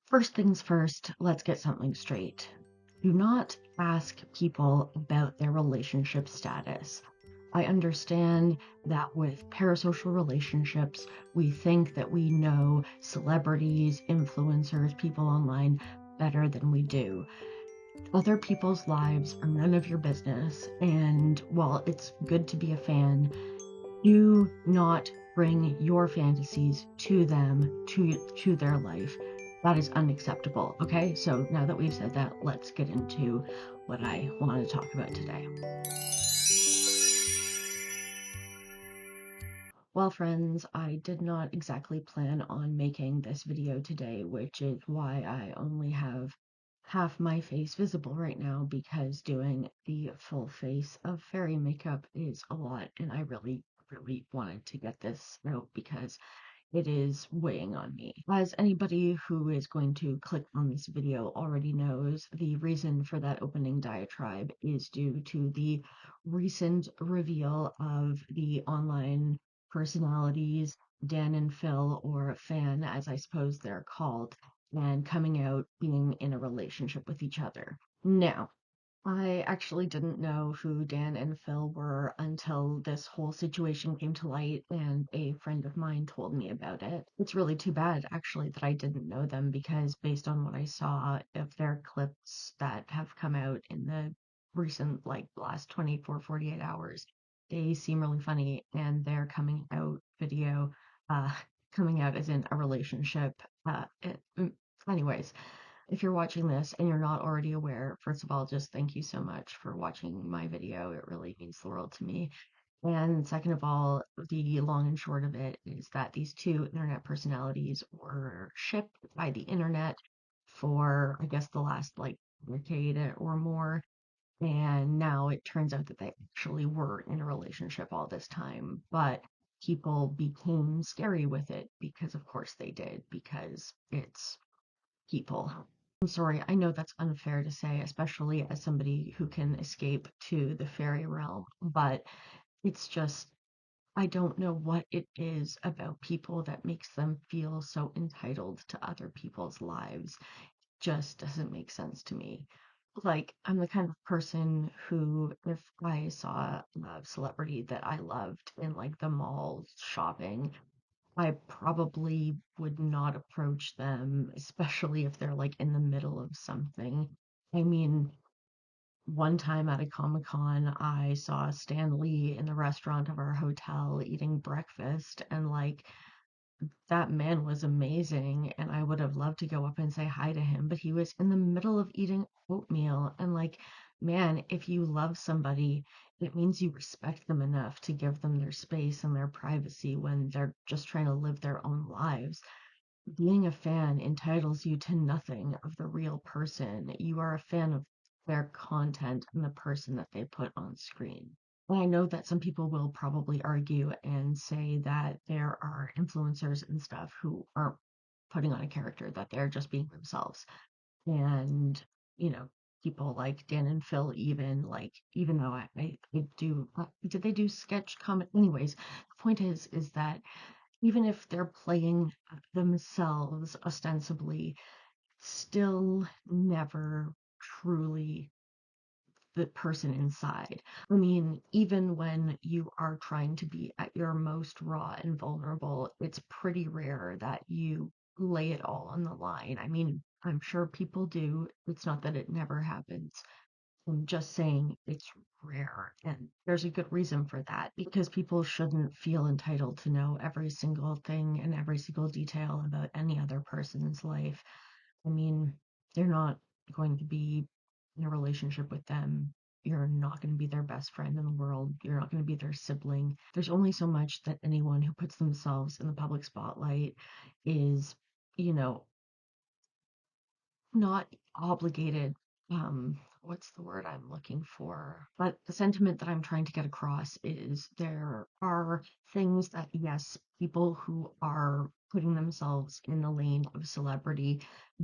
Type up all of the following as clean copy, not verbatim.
First things first, let's get something straight. Do not ask people about their relationship status. I understand that with parasocial relationships, we think that we know celebrities, influencers, people online better than we do. Other people's lives are none of your business, and while it's good to be a fan, do not bring your fantasies to them, to their life. That is unacceptable. Okay, so now that we've said that, let's get into what I want to talk about today. Well, friends, I did not exactly plan on making this video today, which is why I only have half my face visible right now, because doing the full face of fairy makeup is a lot, and I really wanted to get this out because it is weighing on me. As anybody who is going to click on this video already knows, the reason for that opening diatribe is due to the recent reveal of the online personalities Dan and Phil, or Fan as I suppose they're called, and coming out being in a relationship with each other. Now, I actually didn't know who Dan and Phil were until this whole situation came to light and a friend of mine told me about it. It's really too bad, actually, that I didn't know them, because based on what I saw of their clips that have come out in the recent, like, last 24, 48 hours, they seem really funny, and their coming out video, uh, coming out as in a relationship, anyways, if you're watching this and you're not already aware, first of all, just thank you so much for watching my video. It really means the world to me. And second of all, the long and short of it is that these two internet personalities were shipped by the internet for, I guess, the last like decade or more. And now it turns out that they actually were in a relationship all this time. But people became scary with it because, of course, they did, because it's people. I'm sorry, I know that's unfair to say, especially as somebody who can escape to the fairy realm, but it's just, I don't know what it is about people that makes them feel so entitled to other people's lives. Just doesn't make sense to me. Like, I'm the kind of person who, if I saw a celebrity that I loved in like the mall shopping, I probably would not approach them, especially if they're like in the middle of something. I mean, one time at a Comic-Con, I saw Stan Lee in the restaurant of our hotel eating breakfast, and like that man was amazing, and I would have loved to go up and say hi to him, but he was in the middle of eating oatmeal. And like, man, if you love somebody, it means you respect them enough to give them their space and their privacy when they're just trying to live their own lives. Being a fan entitles you to nothing of the real person. You are a fan of their content and the person that they put on screen. And I know that some people will probably argue and say that there are influencers and stuff who aren't putting on a character, that they're just being themselves. And, you know, people like Dan and Phil, even like, even though I do, did they do sketch comedy? Anyways, the point is that even if they're playing themselves ostensibly, still never truly the person inside. I mean, even when you are trying to be at your most raw and vulnerable, it's pretty rare that you lay it all on the line. I mean, I'm sure people do. It's not that it never happens. I'm just saying it's rare, and there's a good reason for that, because people shouldn't feel entitled to know every single thing and every single detail about any other person's life. I mean, you're not going to be in a relationship with them. You're not going to be their best friend in the world. You're not going to be their sibling. There's only so much that anyone who puts themselves in the public spotlight is, you know, not obligated. What's the word I'm looking for? But the sentiment that I'm trying to get across is there are things that, yes, people who are putting themselves in the lane of celebrity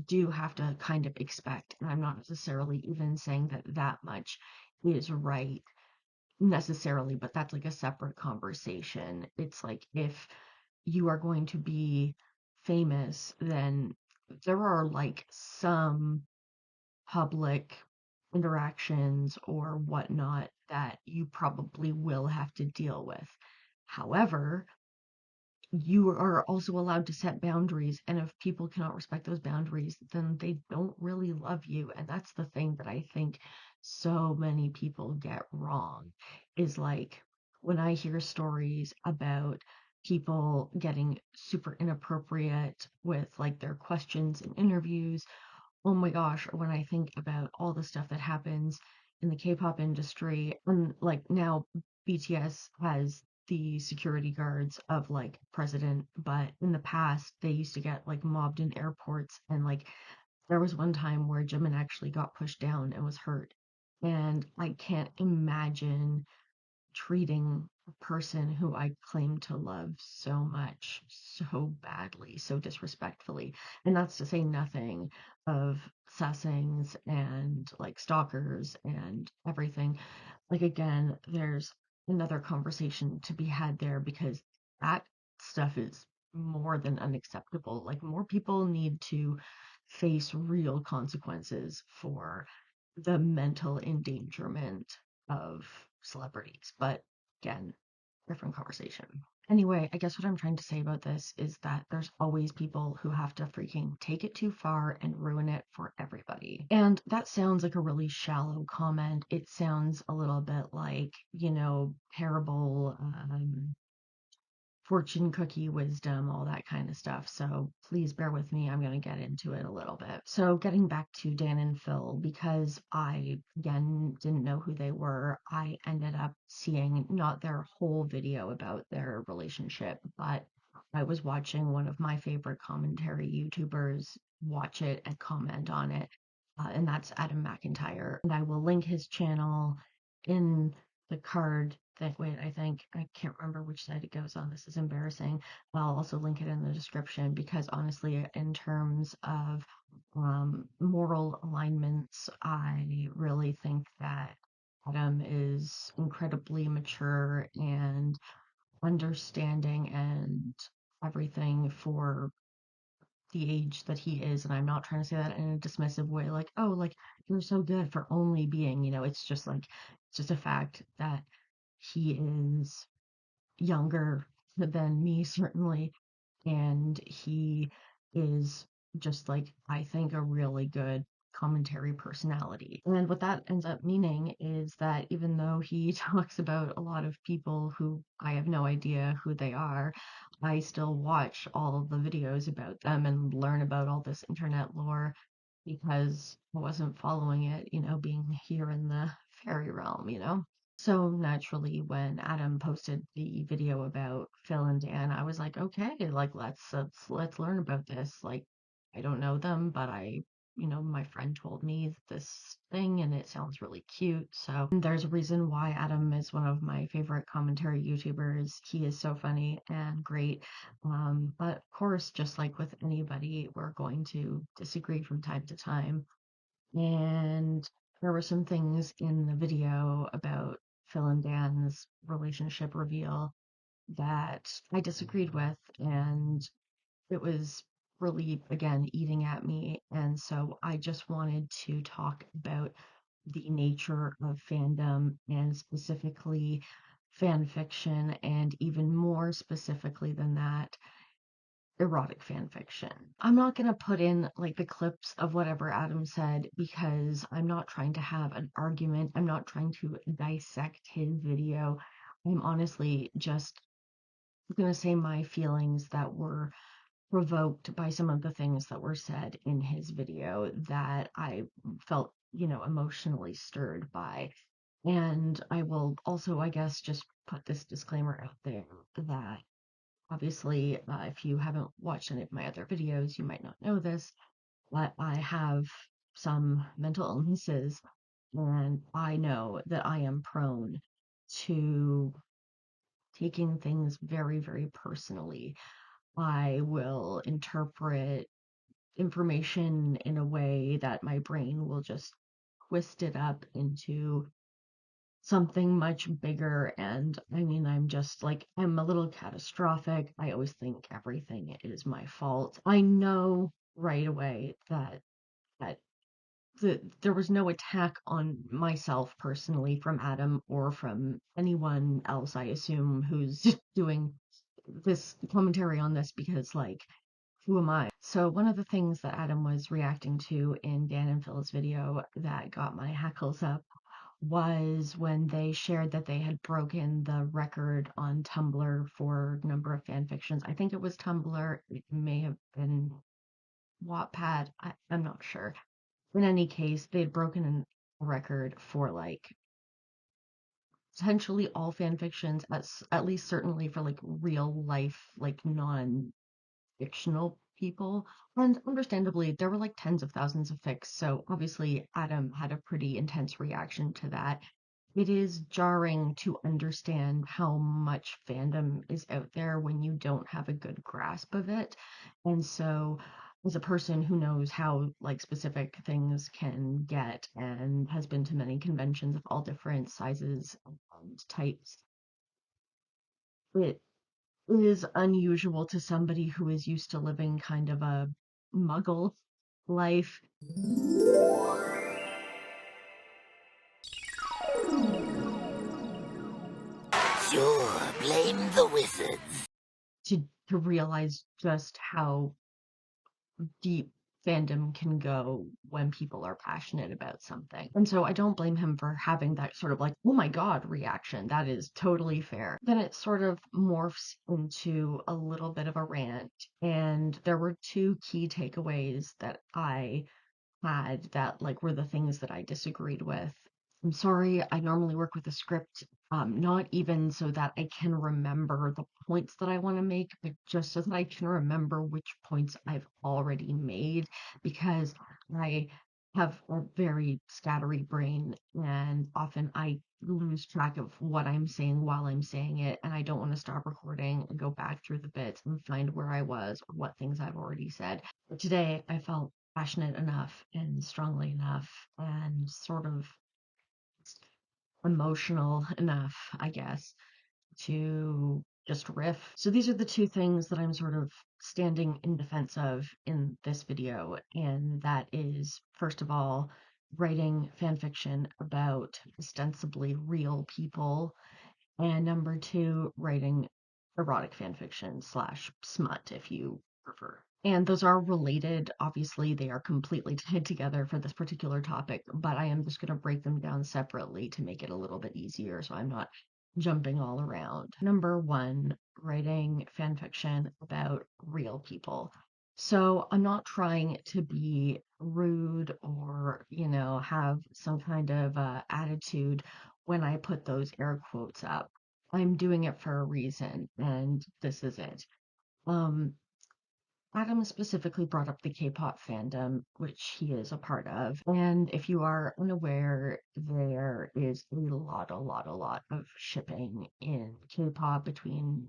do have to kind of expect. And I'm not necessarily even saying that that much is right necessarily, but that's like a separate conversation. It's like, if you are going to be famous, then there are like some public interactions or whatnot that you probably will have to deal with. However, you are also allowed to set boundaries, and if people cannot respect those boundaries, then they don't really love you. And that's the thing that I think so many people get wrong is like when I hear stories about people getting super inappropriate with like their questions in interviews. Oh my gosh, or when I think about all the stuff that happens in the K-pop industry, and like now BTS has the security guards of like president, but in the past they used to get like mobbed in airports, and like there was one time where Jimin actually got pushed down and was hurt. And I can't imagine treating a person who I claim to love so much, so badly, so disrespectfully. And that's to say nothing of sussings and like stalkers and everything. Like, again, there's another conversation to be had there because that stuff is more than unacceptable. Like, more people need to face real consequences for the mental endangerment of celebrities. But again, different conversation. Anyway, I guess what I'm trying to say about this is that there's always people who have to freaking take it too far and ruin it for everybody. And that sounds like a really shallow comment. It sounds a little bit like, parable fortune cookie wisdom, all that kind of stuff. So please bear with me. I'm going to get into it a little bit. So getting back to Dan and Phil, because I, again, didn't know who they were, I ended up seeing not their whole video about their relationship, but I was watching one of my favorite commentary YouTubers watch it and comment on it. And that's Adam McIntyre. And I will link his channel in the card that wait, I think I can't remember which side it goes on. This is embarrassing. I'll also link it in the description because honestly, in terms of moral alignments, I really think that Adam is incredibly mature and understanding and everything for the age that he is. And I'm not trying to say that in a dismissive way, like, oh, like you're so good for only being, it's just like, it's just a fact that he is younger than me, certainly, and he is just like, I think, a really good commentary personality. And what that ends up meaning is that even though he talks about a lot of people who I have no idea who they are, I still watch all of the videos about them and learn about all this internet lore because I wasn't following it, being here in the fairy realm. So naturally, when Adam posted the video about Phil and Dan, I was like, okay, like let's learn about this. Like, I don't know them, but my friend told me this thing, and it sounds really cute. So there's a reason why Adam is one of my favorite commentary YouTubers. He is so funny and great. But of course, just like with anybody, we're going to disagree from time to time. And there were some things in the video about Phil and Dan's relationship reveal that I disagreed with, and it was really, again, eating at me. And so I just wanted to talk about the nature of fandom and specifically fan fiction, and even more specifically than that, erotic fan fiction. I'm not going to put in like the clips of whatever Adam said because I'm not trying to have an argument. I'm not trying to dissect his video. I'm honestly just going to say my feelings that were provoked by some of the things that were said in his video that I felt, emotionally stirred by. And I will also, I guess, just put this disclaimer out there that obviously, if you haven't watched any of my other videos, you might not know this, but I have some mental illnesses, and I know that I am prone to taking things very, very personally. I will interpret information in a way that my brain will just twist it up into something much bigger. And I mean, I'm just like, I'm a little catastrophic. I always think everything is my fault. I know right away that there was no attack on myself personally from Adam or from anyone else, I assume, who's doing this commentary on this because, like, who am I? So, one of the things that Adam was reacting to in Dan and Phil's video that got my hackles up was when they shared that they had broken the record on Tumblr for number of fan fictions. I think it was Tumblr, it may have been Wattpad, I'm not sure. In any case, they had broken a record for like potentially all fan fictions, at least certainly for like real life, like non-fictional people. And understandably, there were like tens of thousands of fics, so obviously Adam had a pretty intense reaction to that. It is jarring to understand how much fandom is out there when you don't have a good grasp of it. And so, as a person who knows how like specific things can get and has been to many conventions of all different sizes and types, it is unusual to somebody who is used to living kind of a muggle life Sure, blame the wizard. to realize just how deep fandom can go when people are passionate about something. And so I don't blame him for having that sort of like, oh my God reaction. That is totally fair. Then it sort of morphs into a little bit of a rant. And there were two key takeaways that I had that like were the things that I disagreed with. I'm sorry, I normally work with a script, not even so that I can remember the points that I want to make, but just so that I can remember which points I've already made, because I have a very scattery brain and often I lose track of what I'm saying while I'm saying it, and I don't want to stop recording and go back through the bits and find where I was or what things I've already said. But today I felt passionate enough and strongly enough and sort of emotional enough, I guess, to just riff. So these are the two things that I'm sort of standing in defense of in this video, and that is, first of all, writing fan fiction about ostensibly real people, and number two, writing erotic fan fiction slash smut, if you prefer. And those are related. Obviously, they are completely tied together for this particular topic, but I am just going to break them down separately to make it a little bit easier so I'm not jumping all around. Number one, writing fan fiction about real people. So I'm not trying to be rude or, have some kind of attitude when I put those air quotes up. I'm doing it for a reason, and this is it. Um, Adam specifically brought up the K-pop fandom, which he is a part of. And if you are unaware, there is a lot of shipping in K-pop between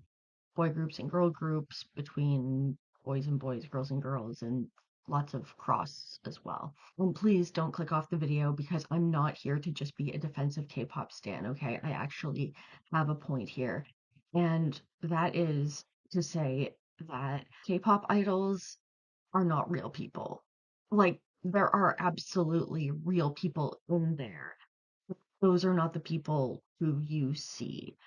boy groups and girl groups, between boys and boys, girls and girls, and lots of cross as well. And please don't click off the video because I'm not here to just be a defensive K-pop stan, okay? I actually have a point here. And that is to say that K-pop idols are not real people. Like, there are absolutely real people in there. Those are not the people who you see.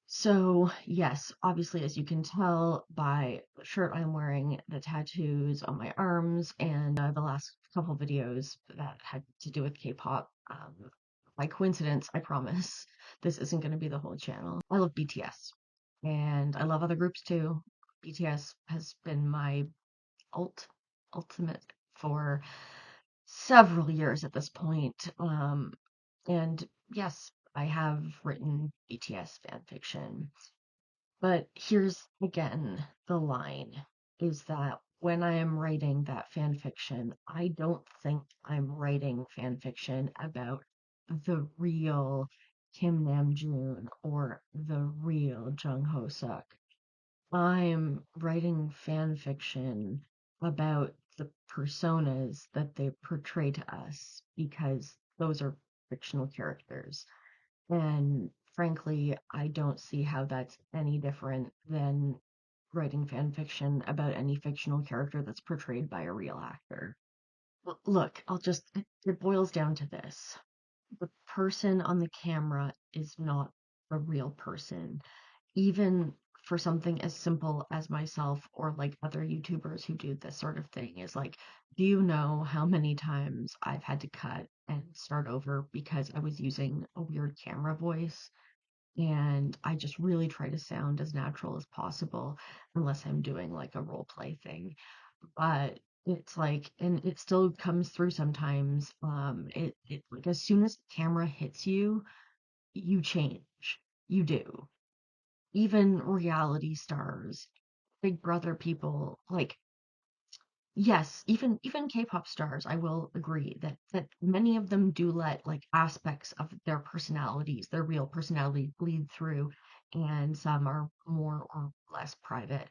So, yes, obviously, as you can tell by the shirt I'm wearing, the tattoos on my arms, and the last couple videos that had to do with K-pop, by coincidence, I promise, this isn't going to be the whole channel. I love BTS, and I love other groups too. BTS has been my ultimate for several years at this point. And yes, I have written BTS fan fiction. But here's again the line is that when I am writing that fan fiction, I don't think I'm writing fan fiction about the real Kim Namjoon or the real Jung Ho Suk. I'm writing fan fiction about the personas that they portray to us because those are fictional characters. And frankly, I don't see how that's any different than writing fan fiction about any fictional character that's portrayed by a real actor. Look, it boils down to this. The person on the camera is not a real person. Even for something as simple as myself or like other YouTubers who do this sort of thing is like, do you know how many times I've had to cut and start over because I was using a weird camera voice? And I just really try to sound as natural as possible unless I'm doing like a role play thing. But it's like, and it still comes through sometimes. It like as soon as the camera hits you, you change. You do. Even reality stars, Big Brother people, like yes, even K-pop stars, I will agree that many of them do let like aspects of their personalities, their real personality bleed through, and some are more or less private.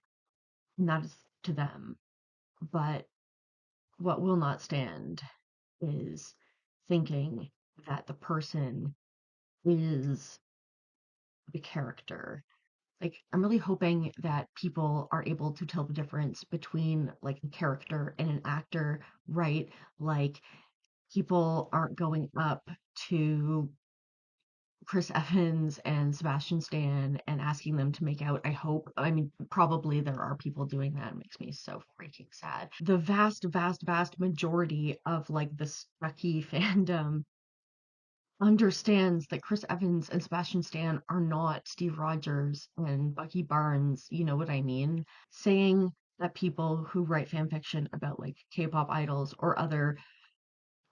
And that is to them. But what will not stand is thinking that the person is the character. Like, I'm really hoping that people are able to tell the difference between like a character and an actor, right? Like, people aren't going up to Chris Evans and Sebastian Stan and asking them to make out. I hope. I mean, probably there are people doing that. It makes me so freaking sad. The vast, vast, vast majority of like the Stucky fandom understands that Chris Evans and Sebastian Stan are not Steve Rogers and Bucky Barnes, you know what I mean? Saying that people who write fan fiction about like K-pop idols or other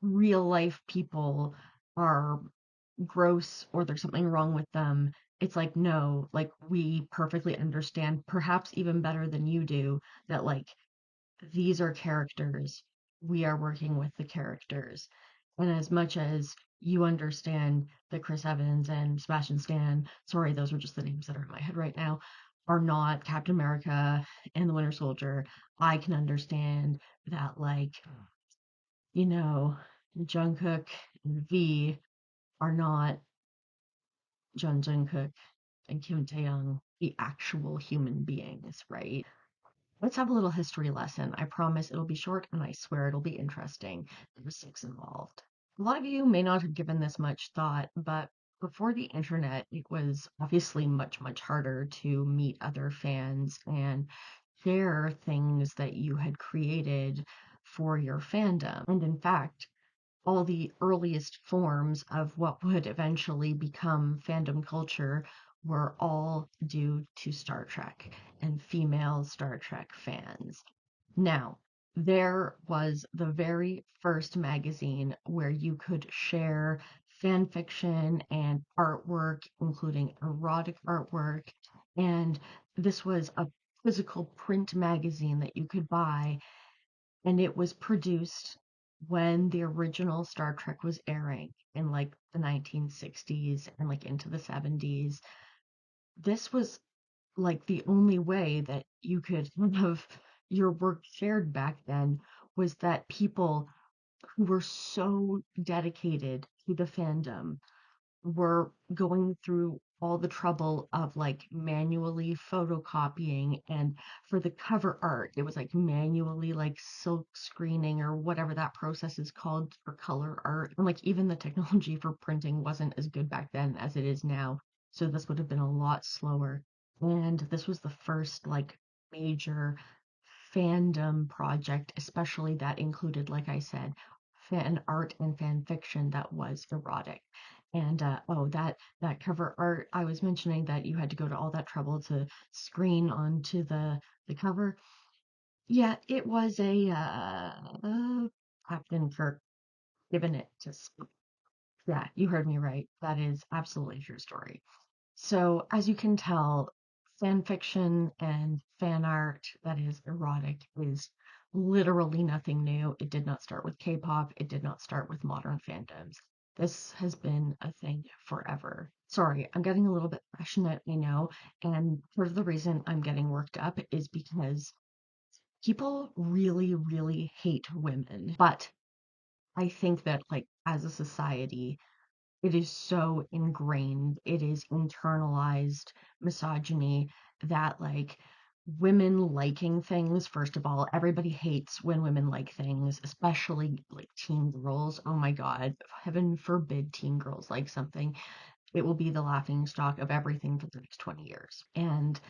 real life people are gross or there's something wrong with them. It's like, no, like we perfectly understand, perhaps even better than you do, that like these are characters. We are working with the characters. And as much as you understand that Chris Evans and Sebastian Stan, sorry, those are just the names that are in my head right now, are not Captain America and the Winter Soldier, I can understand that, like, you know, Jungkook and V are not Jung Jungkook and Kim Taeyong, the actual human beings, right? Let's have a little history lesson. I promise it'll be short and I swear it'll be interesting. There's six involved. A lot of you may not have given this much thought, but before the internet, it was obviously much, much harder to meet other fans and share things that you had created for your fandom. And in fact, all the earliest forms of what would eventually become fandom culture were all due to Star Trek and female Star Trek fans. Now, there was the very first magazine where you could share fan fiction and artwork, including erotic artwork. And this was a physical print magazine that you could buy, and it was produced when the original Star Trek was airing in like the 1960s and like into the 70s. This was like the only way that you could have your work shared back then, was that people who were so dedicated to the fandom were going through all the trouble of like manually photocopying, and for the cover art it was like manually like silk screening or whatever that process is called for color art, and like even the technology for printing wasn't as good back then as it is now, so this would have been a lot slower. And this was the first like major fandom project, especially that included, like I said, fan art and fan fiction that was erotic. And oh, that cover art, I was mentioning that you had to go to all that trouble to screen onto the cover. Yeah, it was a Captain Kirk giving it to. Yeah, you heard me right. That is absolutely a true story. So, as you can tell, fan fiction and fan art that is erotic is literally nothing new. It did not start with K-pop, it did not start with modern fandoms. This has been a thing forever. Sorry, I'm getting a little bit passionate, I know, and part of the reason I'm getting worked up is because people really, really hate women. But I think that, like, as a society, it is so ingrained, it is internalized misogyny that, like, women liking things. First of all, everybody hates when women like things, especially like teen girls. Oh my God, heaven forbid teen girls like something. It will be the laughing stock of everything for the next 20 years. And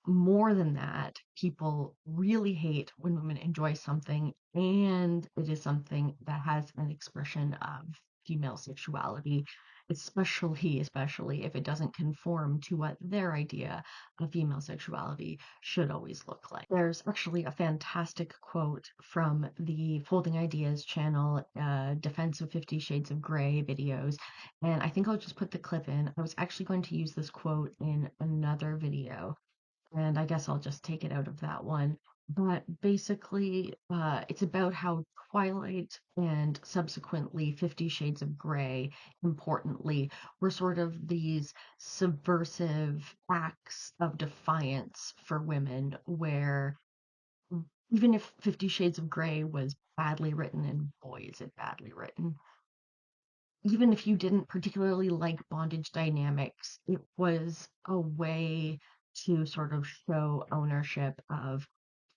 more than that, people really hate when women enjoy something and it is something that has an expression of female sexuality, especially if it doesn't conform to what their idea of female sexuality should always look like. There's actually a fantastic quote from the Folding Ideas channel, Defense of 50 Shades of Grey videos, and I think I'll just put the clip in. I was actually going to use this quote in another video, and I guess I'll just take it out of that one. But basically, it's about how Twilight and subsequently 50 Shades of Grey, importantly, were sort of these subversive acts of defiance for women, where even if 50 Shades of Grey was badly written, and boy, is it badly written, even if you didn't particularly like bondage dynamics, it was a way to sort of show ownership of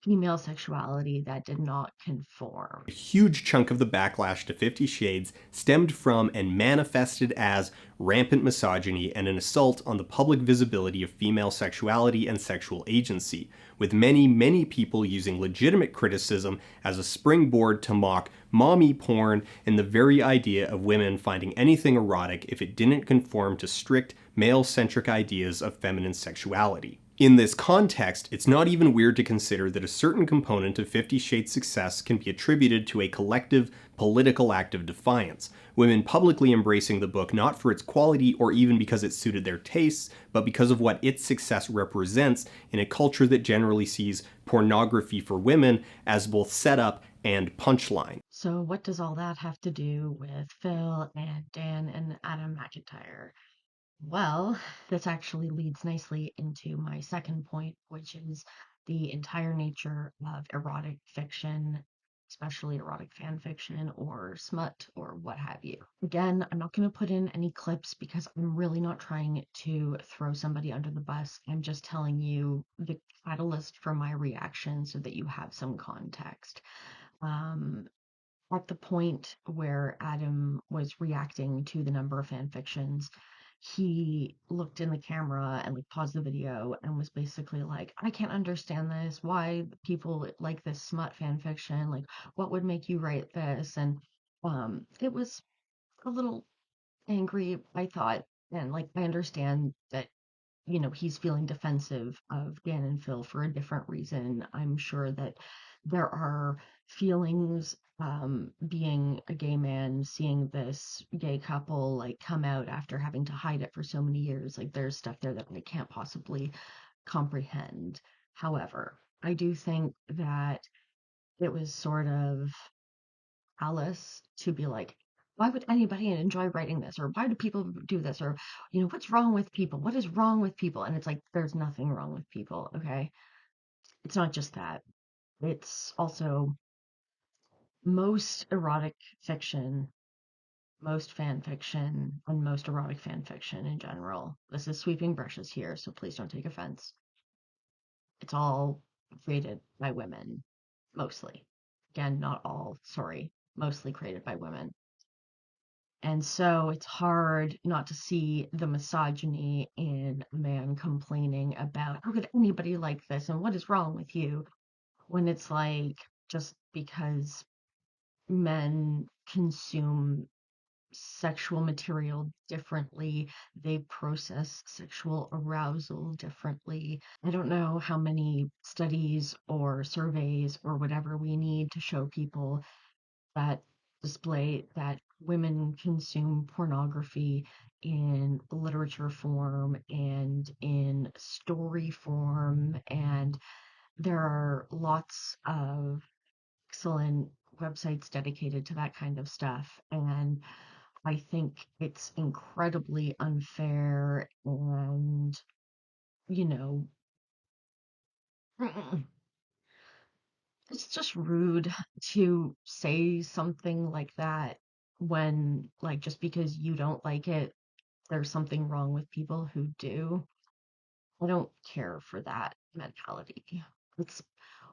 female sexuality that did not conform. A huge chunk of the backlash to 50 Shades stemmed from and manifested as rampant misogyny and an assault on the public visibility of female sexuality and sexual agency, with many people using legitimate criticism as a springboard to mock mommy porn and the very idea of women finding anything erotic if it didn't conform to strict male-centric ideas of feminine sexuality. In this context, it's not even weird to consider that a certain component of 50 Shades' success can be attributed to a collective political act of defiance, women publicly embracing the book not for its quality or even because it suited their tastes, but because of what its success represents in a culture that generally sees pornography for women as both setup and punchline. So what does all that have to do with Phil and Dan and Adam McIntyre? Well, this actually leads nicely into my second point, which is the entire nature of erotic fiction, especially erotic fan fiction or smut or what have you. Again, I'm not going to put in any clips because I'm really not trying to throw somebody under the bus. I'm just telling you the catalyst for my reaction so that you have some context. Um, at the point where Adam was reacting to the number of fan fictions, he looked in the camera and like paused the video and was basically like, I can't understand this. Why people like this smut fan fiction? Like, what would make you write this? And it was a little angry, I thought. And like, I understand that, he's feeling defensive of Dan and Phil for a different reason. I'm sure that there are feelings, being a gay man, seeing this gay couple like come out after having to hide it for so many years. Like there's stuff there that I can't possibly comprehend. However, I do think that it was sort of Alice to be like, why would anybody enjoy writing this? Or why do people do this? Or, what's wrong with people? What is wrong with people? And it's like, there's nothing wrong with people, okay? It's not just that. It's also most erotic fiction, most fan fiction, and most erotic fan fiction in general. This is sweeping brushes here, so please don't take offense. It's all created by women, mostly. Again, not all, sorry, mostly created by women. And so it's hard not to see the misogyny in a man complaining about how could anybody like this and what is wrong with you, when it's like just because men consume sexual material differently, they process sexual arousal differently. I don't know how many studies or surveys or whatever we need to show people that display that women consume pornography in literature form and in story form, and there are lots of excellent websites dedicated to that kind of stuff. And I think it's incredibly unfair and, you know, it's just rude to say something like that when, like, just because you don't like it, there's something wrong with people who do. I don't care for that. mentality. It's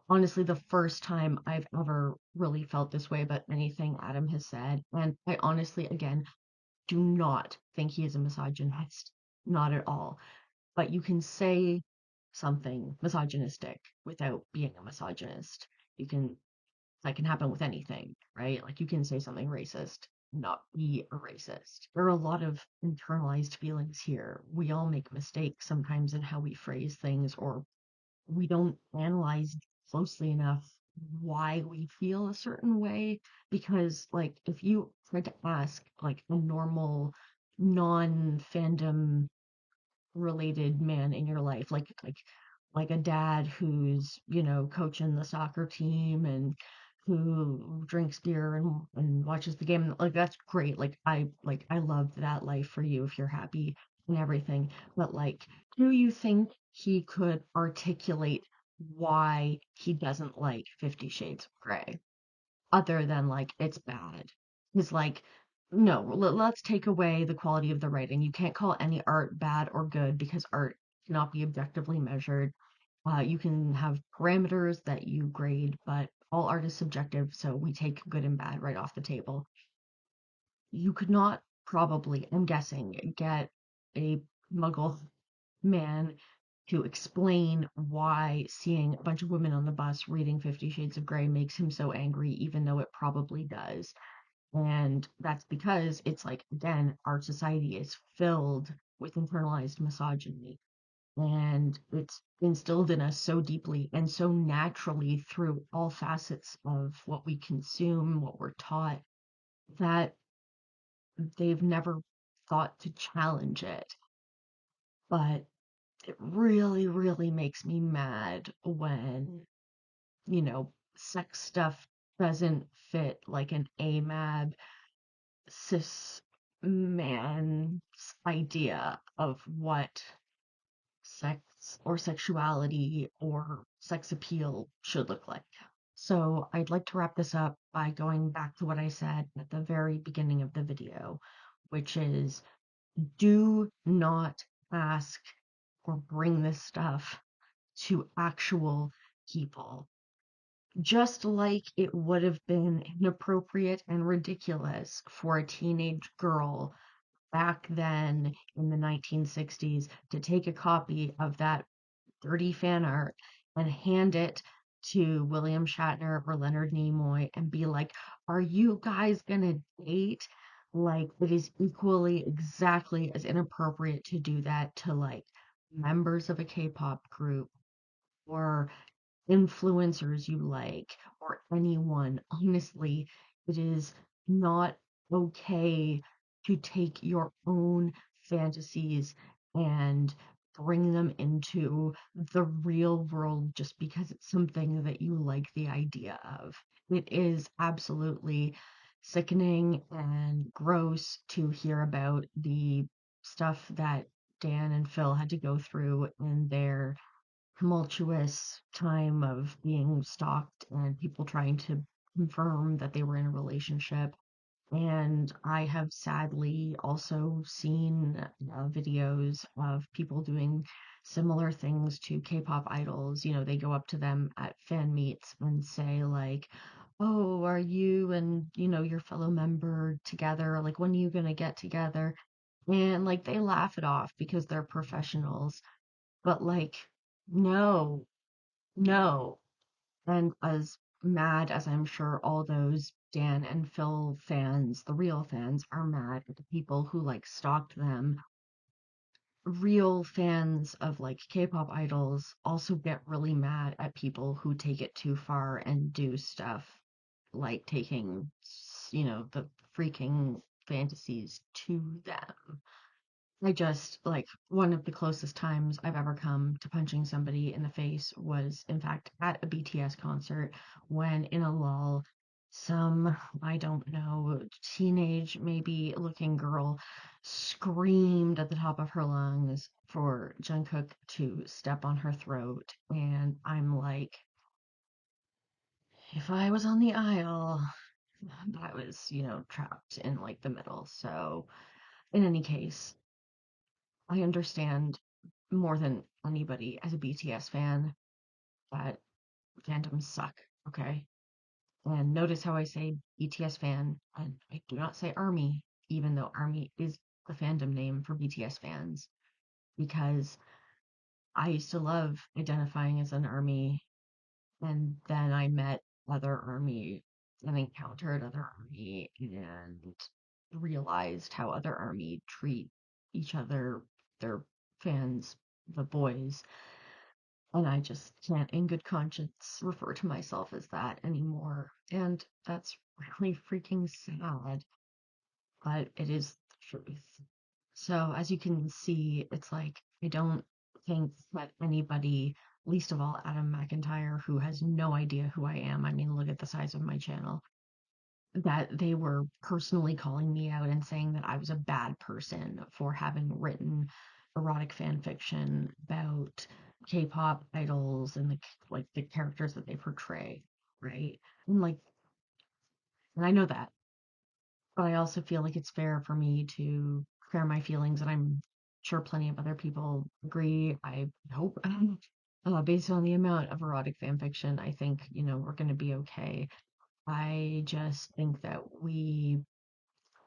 honestly the first time I've ever really felt this way about anything Adam has said. And I honestly, again, do not think he is a misogynist. Not at all. But you can say something misogynistic without being a misogynist. You can, that can happen with anything, right? Like you can say something racist, not be a racist. There are a lot of internalized feelings here. We all make mistakes sometimes in how we phrase things, or we don't analyze closely enough why we feel a certain way. Because, like, if you try to ask, like, a normal, non fandom related man in your life, like a dad who's, coaching the soccer team and who drinks beer and watches the game, like that's great. Like I love that life for you if you're happy and everything. But like, do you think he could articulate why he doesn't like 50 Shades of Grey? Other than like it's bad. Is like, no, let's take away the quality of the writing. You can't call any art bad or good because art cannot be objectively measured. You can have parameters that you grade, but all art is subjective, so we take good and bad right off the table. You could not probably, I'm guessing, get a muggle man to explain why seeing a bunch of women on the bus reading 50 Shades of Grey makes him so angry, even though it probably does. And that's because it's like, again, our society is filled with internalized misogyny. And it's instilled in us so deeply and so naturally through all facets of what we consume, what we're taught, that they've never thought to challenge it. But it really, really makes me mad when, sex stuff doesn't fit like an AMAB cis man's idea of what sex or sexuality or sex appeal should look like. So I'd like to wrap this up by going back to what I said at the very beginning of the video, which is do not ask or bring this stuff to actual people. Just like it would have been inappropriate and ridiculous for a teenage girl back then in the 1960s to take a copy of that dirty fan art and hand it to William Shatner or Leonard Nimoy and be like, are you guys gonna date? Like, it is equally exactly as inappropriate to do that to like members of a K-pop group or influencers you like or anyone. Honestly, it is not okay to take your own fantasies and bring them into the real world just because it's something that you like the idea of. It is absolutely sickening and gross to hear about the stuff that Dan and Phil had to go through in their tumultuous time of being stalked and people trying to confirm that they were in a relationship. And I have sadly also seen videos of people doing similar things to K-pop idols. They go up to them at fan meets and say like, "Oh, are you and, your fellow member together? Like, when are you gonna get together?" And like they laugh it off because they're professionals. But like, no, no. And as mad as I'm sure all those Dan and Phil fans, the real fans, are mad at the people who like stalked them, real fans of like K-pop idols also get really mad at people who take it too far and do stuff like taking, the freaking fantasies to them. I just like one of the closest times I've ever come to punching somebody in the face was, in fact, at a BTS concert when, in a lull, some, I don't know, teenage maybe looking girl screamed at the top of her lungs for Jungkook to step on her throat. And I'm like, if I was on the aisle, I was, trapped in like the middle. So, in any case, I understand more than anybody as a BTS fan that fandoms suck, okay? And notice how I say BTS fan, and I do not say ARMY, even though ARMY is the fandom name for BTS fans, because I used to love identifying as an ARMY, and then I met other ARMY and encountered other ARMY and realized how other ARMY treat each other, their fans, the boys, and I just can't, in good conscience, refer to myself as that anymore. And that's really freaking sad, but it is the truth. So, as you can see, it's like I don't think that anybody, least of all Adam McIntyre, who has no idea who I am, I mean, look at the size of my channel, that they were personally calling me out and saying that I was a bad person for having written erotic fan fiction about K-pop idols and the characters that they portray, right? And like, and I know that, but I also feel like it's fair for me to share my feelings, and I'm sure plenty of other people agree. I hope, based on the amount of erotic fan fiction, I think we're going to be okay. I just think that we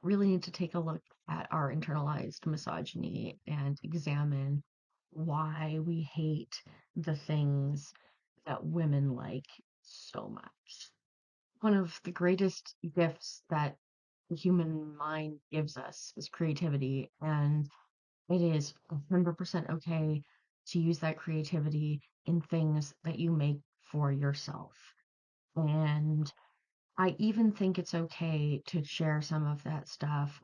really need to take a look at our internalized misogyny and examine why we hate the things that women like so much. One of the greatest gifts that the human mind gives us is creativity, and it is 100% okay to use that creativity in things that you make for yourself. And I even think it's okay to share some of that stuff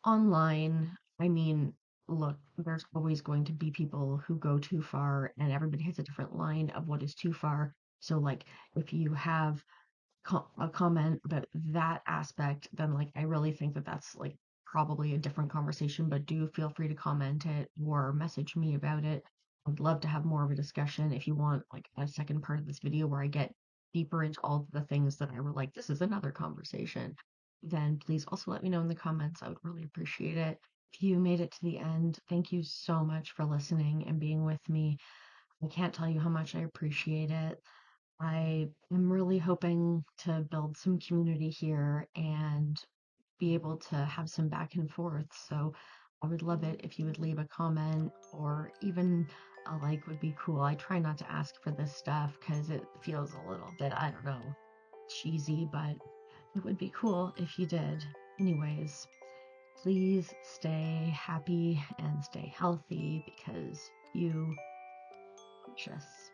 online. I mean, look, there's always going to be people who go too far, and everybody has a different line of what is too far. So, like, if you have a comment about that aspect, then like I really think that that's like probably a different conversation, but do feel free to comment it or message me about it. I'd love to have more of a discussion. If you want like a second part of this video where I get deeper into all of the things that I were like, this is another conversation, then please also let me know in the comments. I would really appreciate it. If you made it to the end, thank you so much for listening and being with me. I can't tell you how much I appreciate it. I am really hoping to build some community here and be able to have some back and forth. So I would love it if you would leave a comment, or even a like would be cool. I try not to ask for this stuff because it feels a little bit, I don't know, cheesy, but it would be cool if you did. Anyways, please stay happy and stay healthy because you are precious.